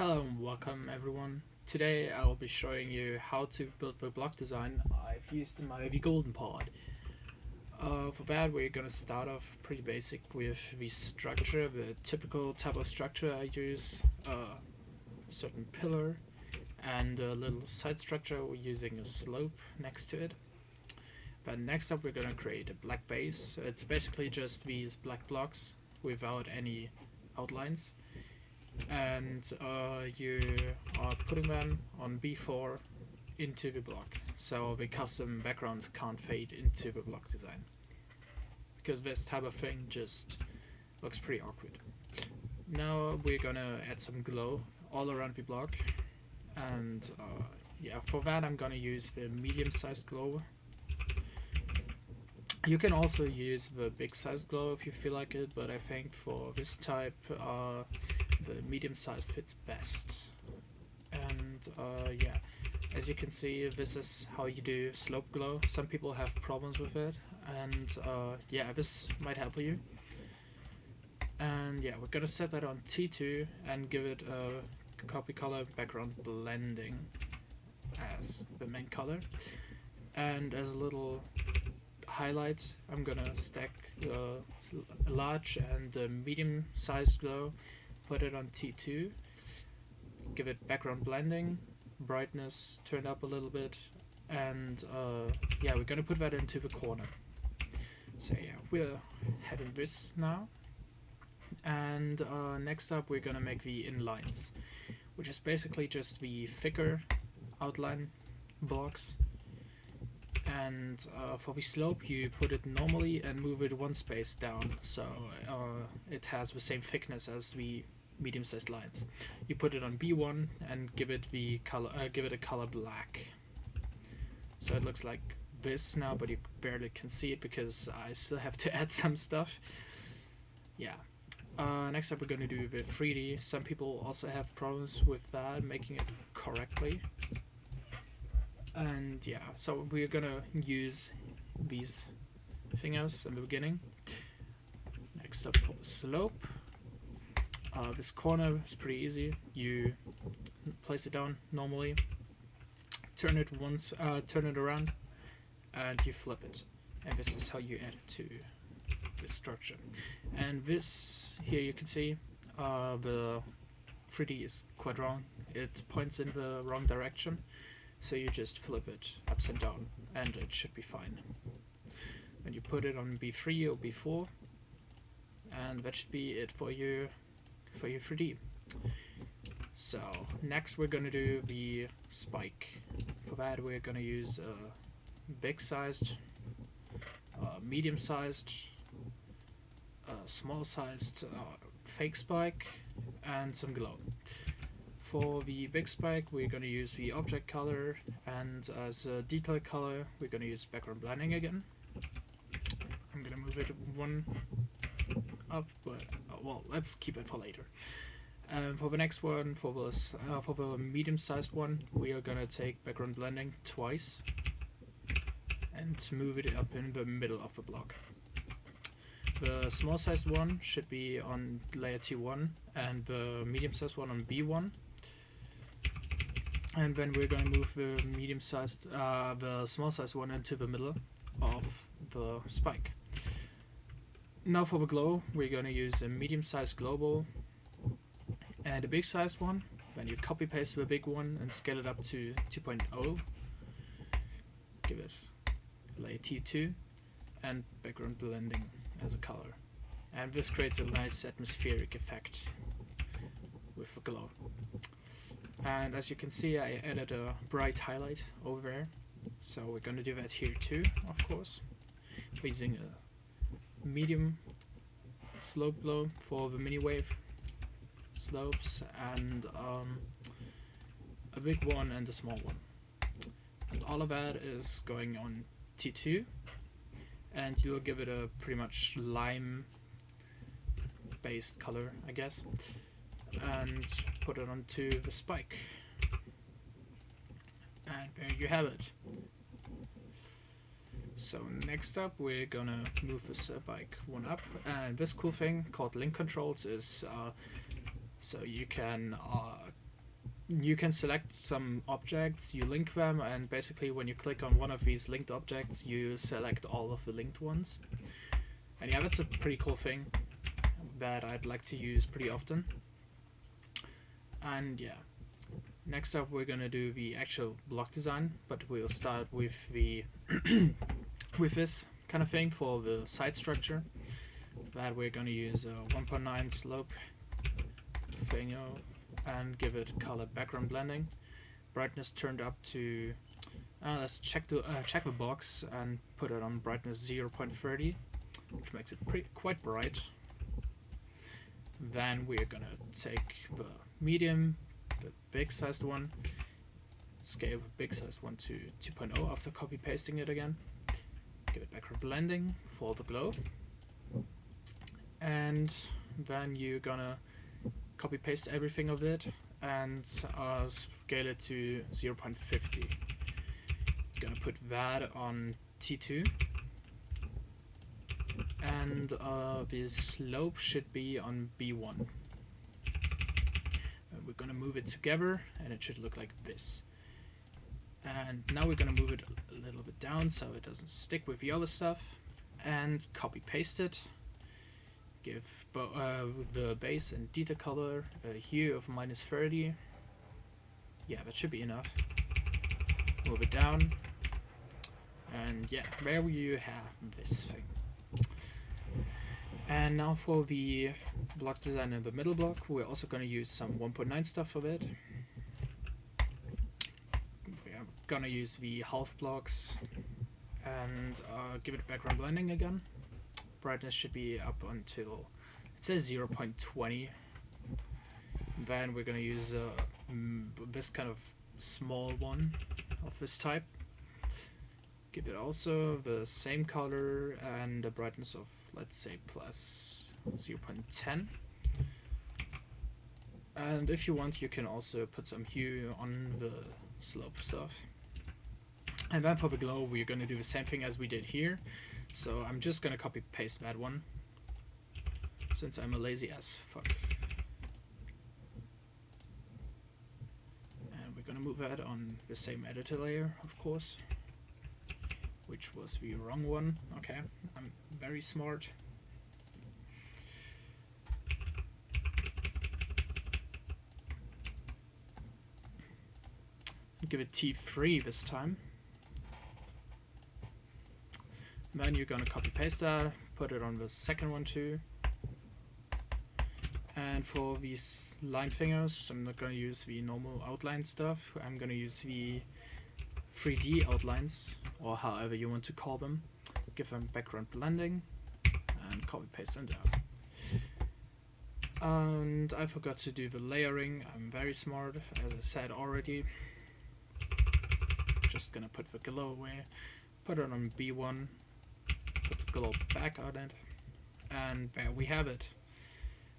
Hello and welcome everyone. Today I will be showing you how to build the block design I've used in my golden pod. For that we're gonna start off pretty basic with the structure, the typical type of structure I use, a certain pillar and a little side structure using a slope next to it. Then next up we're gonna create a black base. It's basically just these black blocks without any outlines, and you are putting them on B4 into the block, so the custom backgrounds can't fade into the block design, because this type of thing just looks pretty awkward. Now we're gonna add some glow all around the block, and yeah, for that I'm gonna use the medium-sized glow. You can also use the big-sized glow if you feel like it, but I think for this type the medium sized fits best. And yeah, as you can see, this is how you do slope glow. Some people have problems with it, and yeah, this might help you. And yeah, we're gonna set that on T2 and give it a copy color background blending as the main color. And as a little highlight, I'm gonna stack a large and a medium sized glow, put it on T2, give it background blending, brightness turned up a little bit, and yeah, we're gonna put that into the corner. So yeah, we're having this now, and next up we're gonna make the inlines, which is basically just the thicker outline blocks. And for the slope you put it normally and move it one space down, so it has the same thickness as the medium-sized lines. You put it on B1 and give it the color, give it a color black. So it looks like this now, but you barely can see it because I still have to add some stuff. Yeah. Next up we're going to do the 3D. Some people also have problems with that, making it correctly. And yeah, so we're gonna use these fingers in the beginning. Next up for the slope. This corner is pretty easy. You place it down normally, turn it once, turn it around, and you flip it. And this is how you add it to this structure. And this here you can see the 3D is quite wrong. It points in the wrong direction. So you just flip it upside down and it should be fine. Then you put it on B3 or B4, and that should be it for your 3D. So next we're gonna do the spike. For that we're gonna use a big-sized, medium-sized, small-sized fake spike, and some glow. For the big spike we're going to use the object color, and as a detail color we're going to use background blending again. I'm going to move it one up, but well, let's keep it for later. And for the next one, for the medium-sized one, we are going to take background blending twice and move it up in the middle of the block. The small-sized one should be on layer T1 and the medium-sized one on B1. And then we're going to move the medium-sized, the small-sized one into the middle of the spike. Now for the glow, we're going to use a medium-sized glow ball and a big-sized one. Then you copy-paste the big one and scale it up to 2.0. Give it layer T2 and background blending as a color. And this creates a nice atmospheric effect with the glow. And as you can see, I added a bright highlight over there, so we're going to do that here too, of course. We're using a medium slope glow for the mini wave slopes, and a big one and a small one. And all of that is going on T2, and you'll give it a pretty much lime based color, I guess, and put it onto the spike. And there you have it. So next up we're gonna move the spike one up, and this cool thing called link controls is so you can you can select some objects, you link them, and basically when you click on one of these linked objects, you select all of the linked ones. And yeah, that's a pretty cool thing that I'd like to use pretty often. And yeah, next up we're gonna do the actual block design, but we'll start with the with this kind of thing for the side structure. That we're gonna use a 1.9 slope thing and give it color background blending. Brightness turned up to let's check the box and put it on brightness 0.30, which makes it quite bright. Then we're gonna take the medium, the big sized one, scale the big sized one to 2.0 after copy pasting it again. Give it background blending for the glow. And then you're gonna copy paste everything of it and scale it to 0.50. Gonna put that on T2, and the slope should be on B1. And we're gonna move it together, and it should look like this. And now we're gonna move it a little bit down so it doesn't stick with the other stuff, and copy paste it. Give the base and detail color a hue of -30. Yeah, that should be enough. Move it down, and yeah, there you have this thing. And now for the block design in the middle block, we're also going to use some 1.9 stuff for it. We're going to use the half blocks and give it background blending again. Brightness should be up until, it says 0.20. Then we're going to use this kind of small one of this type. Give it also the same color and a brightness of, let's say, plus 0.10. And if you want, you can also put some hue on the slope stuff. And then for the glow, we're going to do the same thing as we did here. So I'm just going to copy paste that one, since I'm a lazy ass fuck. And we're going to move that on the same editor layer, of course, which was the wrong one. Okay, I'm very smart. Give it T3 this time. Then you're gonna copy paste that, put it on the second one too. And for these line fingers, I'm not gonna use the normal outline stuff. I'm gonna use the 3D outlines, or however you want to call them. Give them background blending and copy paste them down. And I forgot to do the layering. I'm very smart, as I said already. Just gonna put the glow away, put it on B1, put the glow back on it, and there we have it.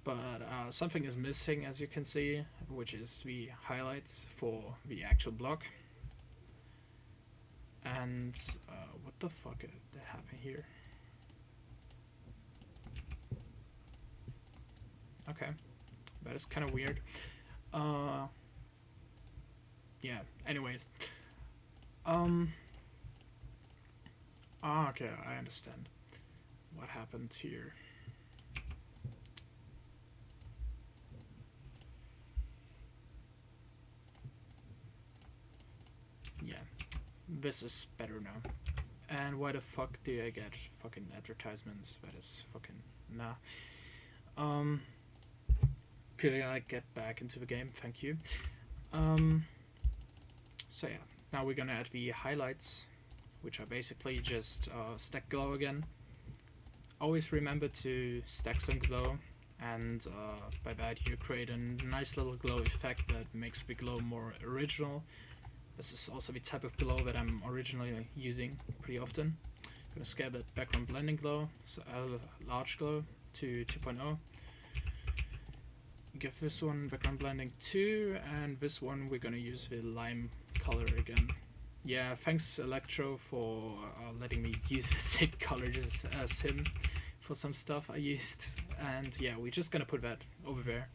But something is missing, as you can see, which is the highlights for the actual block. And what the fuck did happen here? Okay, that is kind of weird. Yeah, anyways. Okay, I understand what happened here. Yeah, this is better now. And why the fuck do I get fucking advertisements? That is fucking nah. Could I get back into the game? Thank you. So yeah, now we're gonna add the highlights, which are basically just stack glow again. Always remember to stack some glow, and by that you create a nice little glow effect that makes the glow more original. This is also the type of glow that I'm originally using pretty often. I'm gonna scale the background blending glow, so large glow, to 2.0. Give this one background blending 2, and this one we're gonna use the lime color again. Yeah, thanks Electro for letting me use the same color as him for some stuff I used. And yeah, we're just gonna put that over there.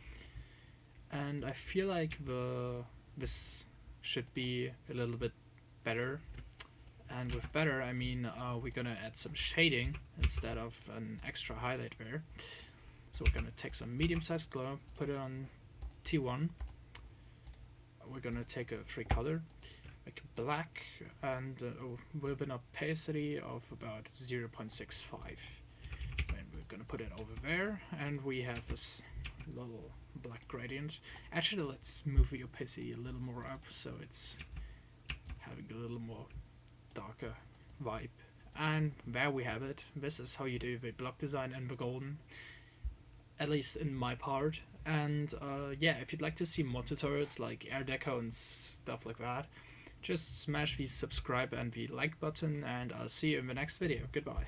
And I feel like the this should be a little bit better. And with better, I mean we're gonna add some shading instead of an extra highlight there. So we're gonna take some medium-sized glow, put it on T1. We're gonna take a free color, make it black, and with an opacity of about 0.65. And we're gonna put it over there, and we have this little black gradient. Actually, let's move the opacity a little more up so it's having a little more darker vibe. And there we have it. This is how you do the block design in the golden, at least in my part. And yeah, if you'd like to see more tutorials like air deco and stuff like that, just smash the subscribe and the like button, and I'll see you in the next video. Goodbye.